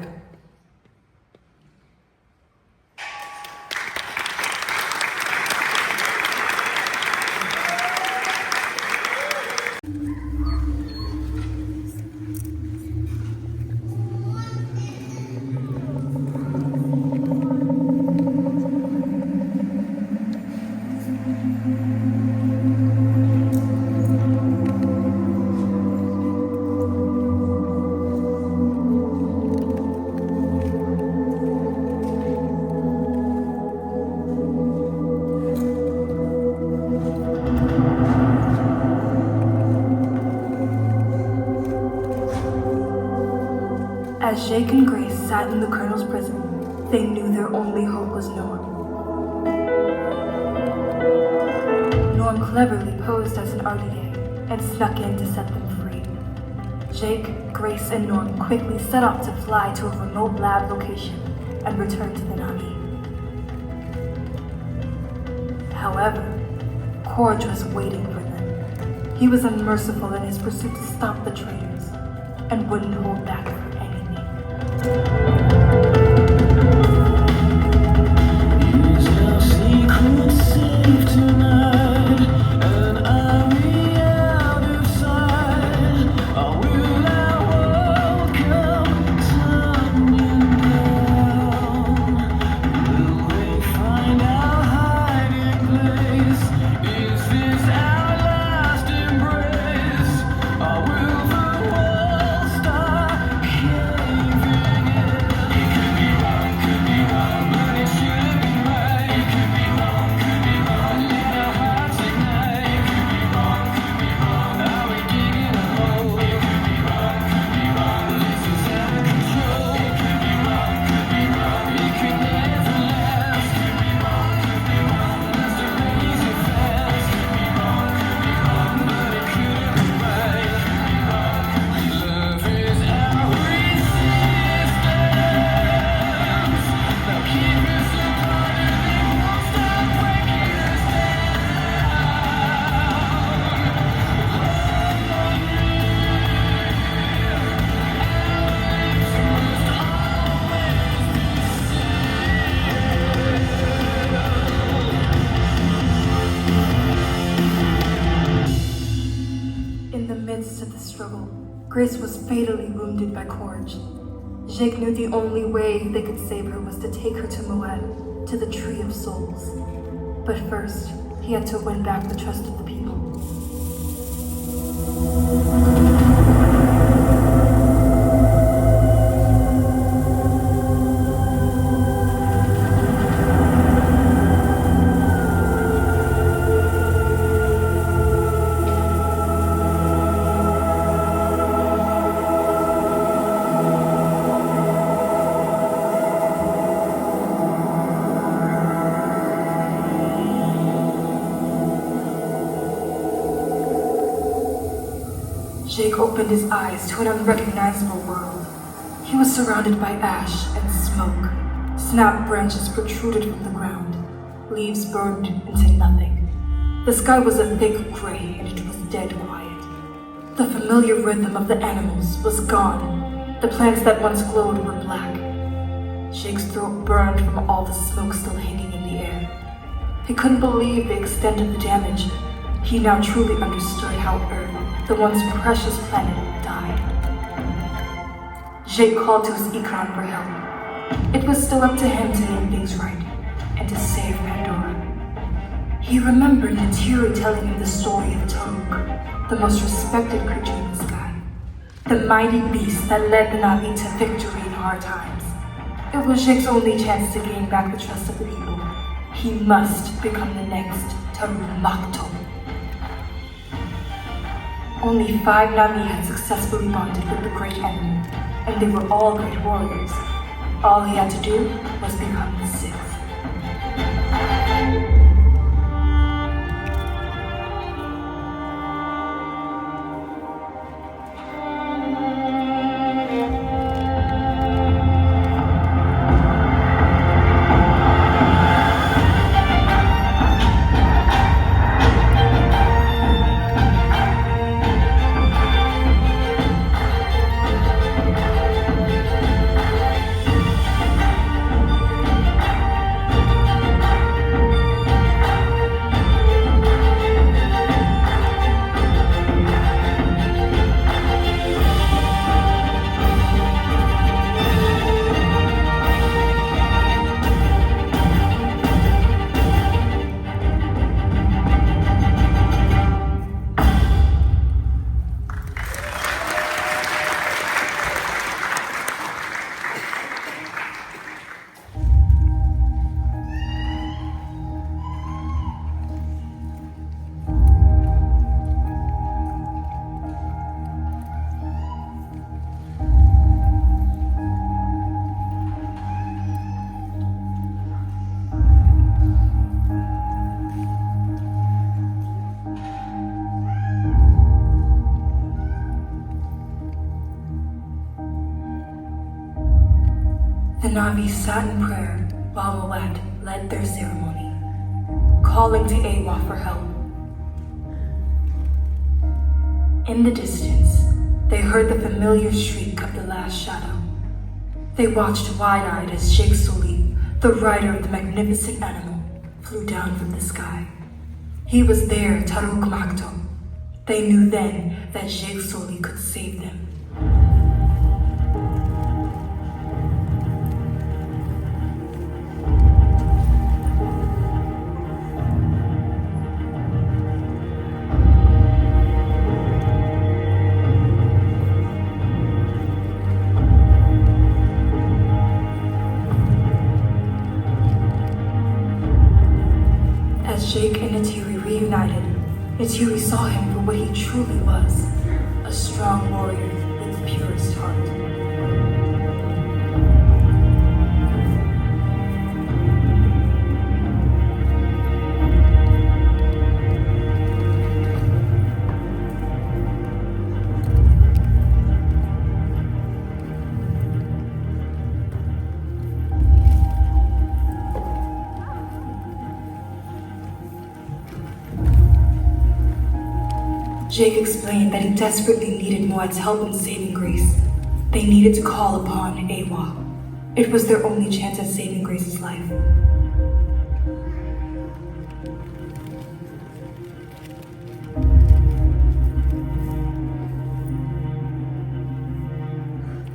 As Jake and Grace sat in the Colonel's prison, they knew their only hope was Norm. Norm cleverly posed as an RDA and snuck in to set them free. Jake, Grace, and Norm quickly set off to fly to a remote lab location and return to the Na'vi. However, Korj was waiting for them. He was unmerciful in his pursuit to stop the traitors and wouldn't hold back for anything. Is our secret safe tonight? And are we out of sight? Or will our world come tumbling down? Will they find our hiding place? Is this our last embrace? Or will the walls start caving in? It could be wrong, but it shouldn't be right. It could be wrong, let our hearts ignite. It could be wrong, are we digging a hole? It could be wrong, this is out of control. It could be wrong, it could never last. It could be wrong, must have raised it fast. It could be wrong, but it couldn't be right. Love is our resistance. Now keep us apart and they won't stop breaking us In the midst of the struggle, Grace was fatally wounded by Korj. Jake knew the only way they could save her was to take her to Moet. to the Tree of Souls. But first, he had to win back the trust of the people. Jake opened his eyes to an unrecognizable world. He was surrounded by ash and smoke. Snapped branches protruded from the ground. Leaves burned into nothing. The sky was a thick gray and it was dead quiet. The familiar rhythm of the animals was gone. The plants that once glowed were black. Jake's throat burned from all the smoke still hanging in the air. He couldn't believe the extent of the damage. He now truly understood how Earth, the once precious planet, died. Jake called to his Ikran for help. It was still up to him to make things right and to save Pandora. He remembered Neytiri telling him the story of Taruk, the most respected creature in the sky, the mighty beast that led the Na'vi to victory in hard times. It was Jake's only chance to gain back the trust of the people. He must become the next Taruk Makto. Only 5 Na'vi had successfully bonded with the great enemy, and they were all great warriors. All he had to do was become the 6th. The Na'vi sat in prayer while Moet led their ceremony, calling to Awa for help. In the distance, they heard the familiar shriek of the last shadow. They watched wide-eyed as Sheikh Suli, the rider of the magnificent animal, flew down from the sky. He was their Taruk Makto. They knew then that Sheikh Suli could save them. As Jake and Neytiri reunited, Neytiri saw him for what he truly was, a strong warrior with the purest heart. Jake explained that he desperately needed Muad's help in saving Grace. They needed to call upon Awa. It was their only chance at saving Grace's life.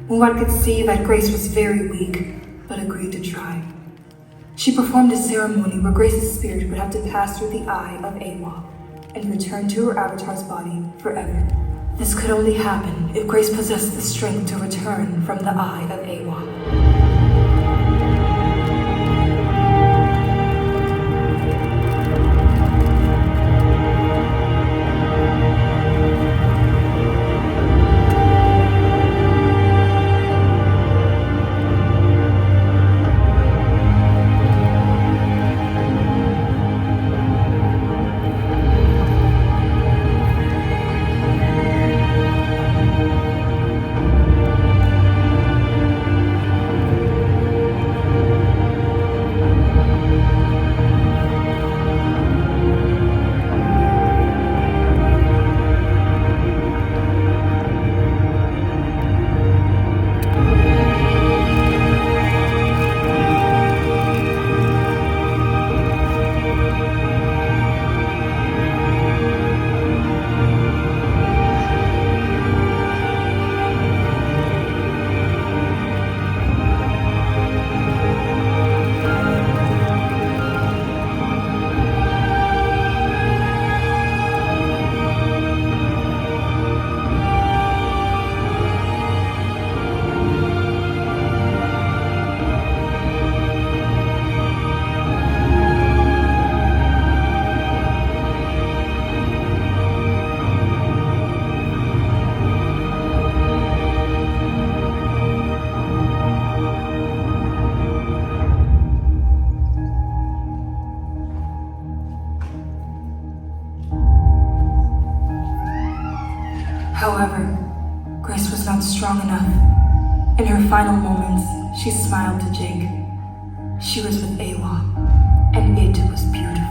Muad could see that Grace was very weak, but agreed to try. She performed a ceremony where Grace's spirit would have to pass through the eye of Awa and return to her avatar's body forever. This could only happen if Grace possessed the strength to return from the eye of Awa. However, Grace was not strong enough. In her final moments, she smiled to Jake. She was with Awa, and it was beautiful.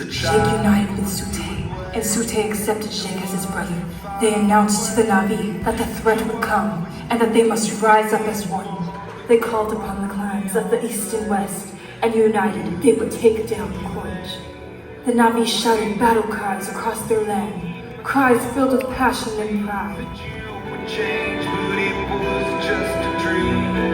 Jake united with Sute, and Sute accepted Jake as his brother. They announced to the Na'vi that the threat would come, and that they must rise up as one. They called upon the clans of the East and West, and united they would take down Korj. The Na'vi shouted battle cries across their land, cries filled with passion and pride. Would change, but it was just a dream.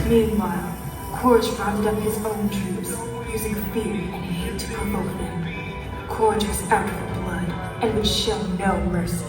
Meanwhile, Korj rounded up his own troops, using fear and hate to provoke them. Korj was out for blood and would show no mercy.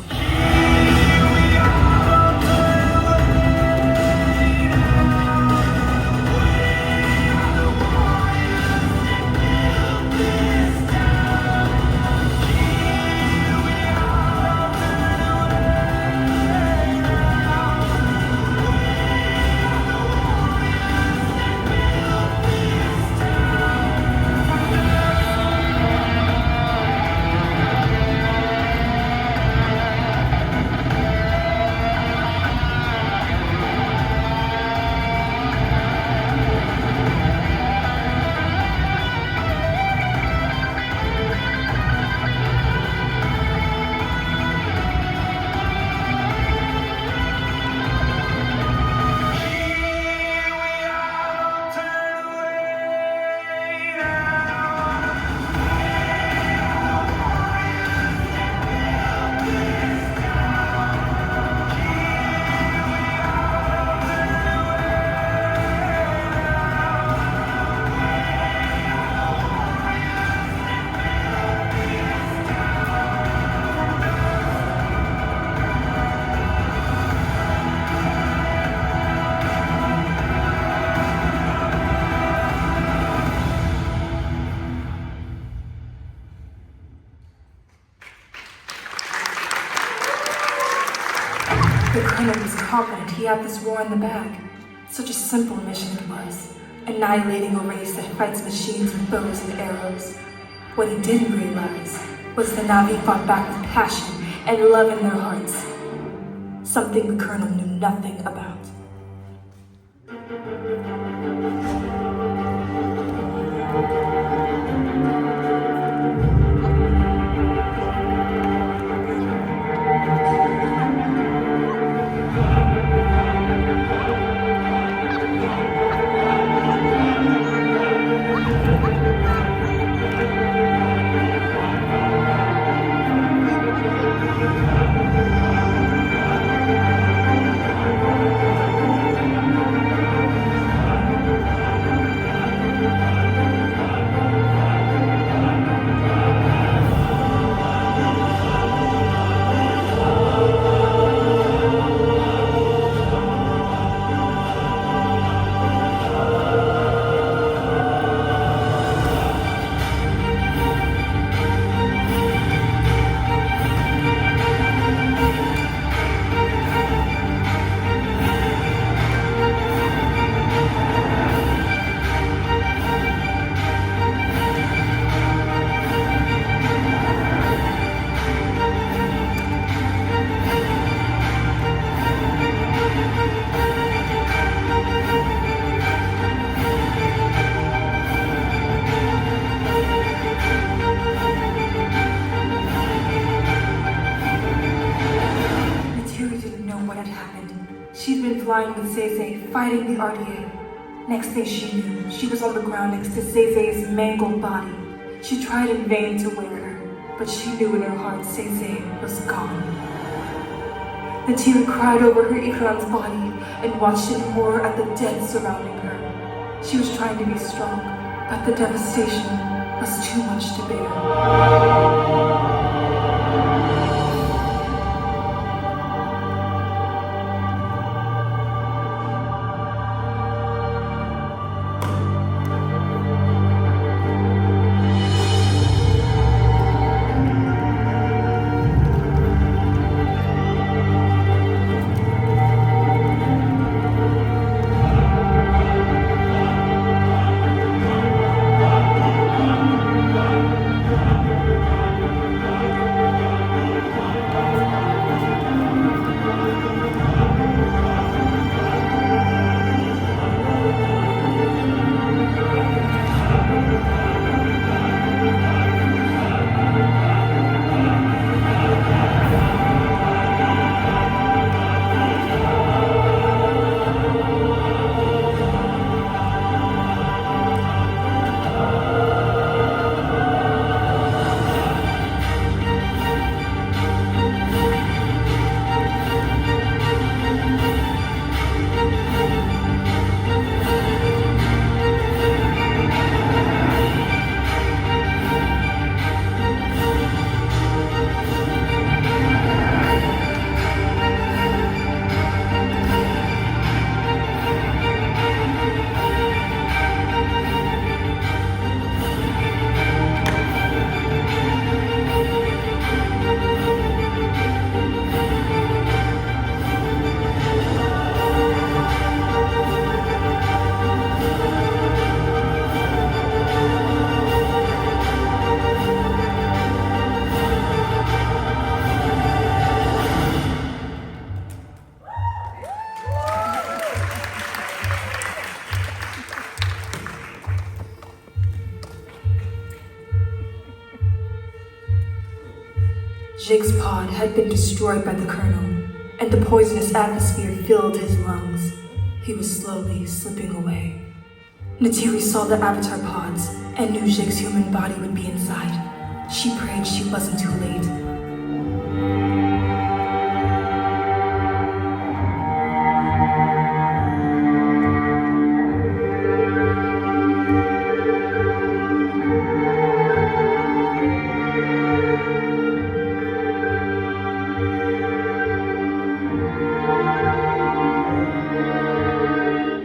The colonel was confident he had this war in the bag. Such a simple mission it was, annihilating a race that fights machines with bows and arrows. What he didn't realize was the Na'vi fought back with passion and love in their hearts, something the colonel knew nothing about. She'd been flying with Zeze, fighting the RDA. Next thing she knew, she was on the ground next to Zeze's mangled body. She tried in vain to wake her, but she knew in her heart Zeze was gone. Neytiri cried over her Ikran's body and watched in horror at the death surrounding her. She was trying to be strong, but the devastation was too much to bear. Jake's pod had been destroyed by the colonel, and the poisonous atmosphere filled his lungs. He was slowly slipping away. Neytiri saw the avatar pods and knew Jake's human body would be inside. She prayed she wasn't too late.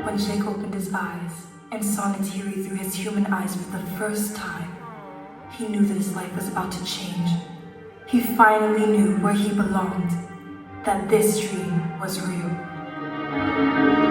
When Jake opened his eyes and saw Neytiri through his human eyes for the first time, he knew that his life was about to change. He finally knew where he belonged. that this dream was real.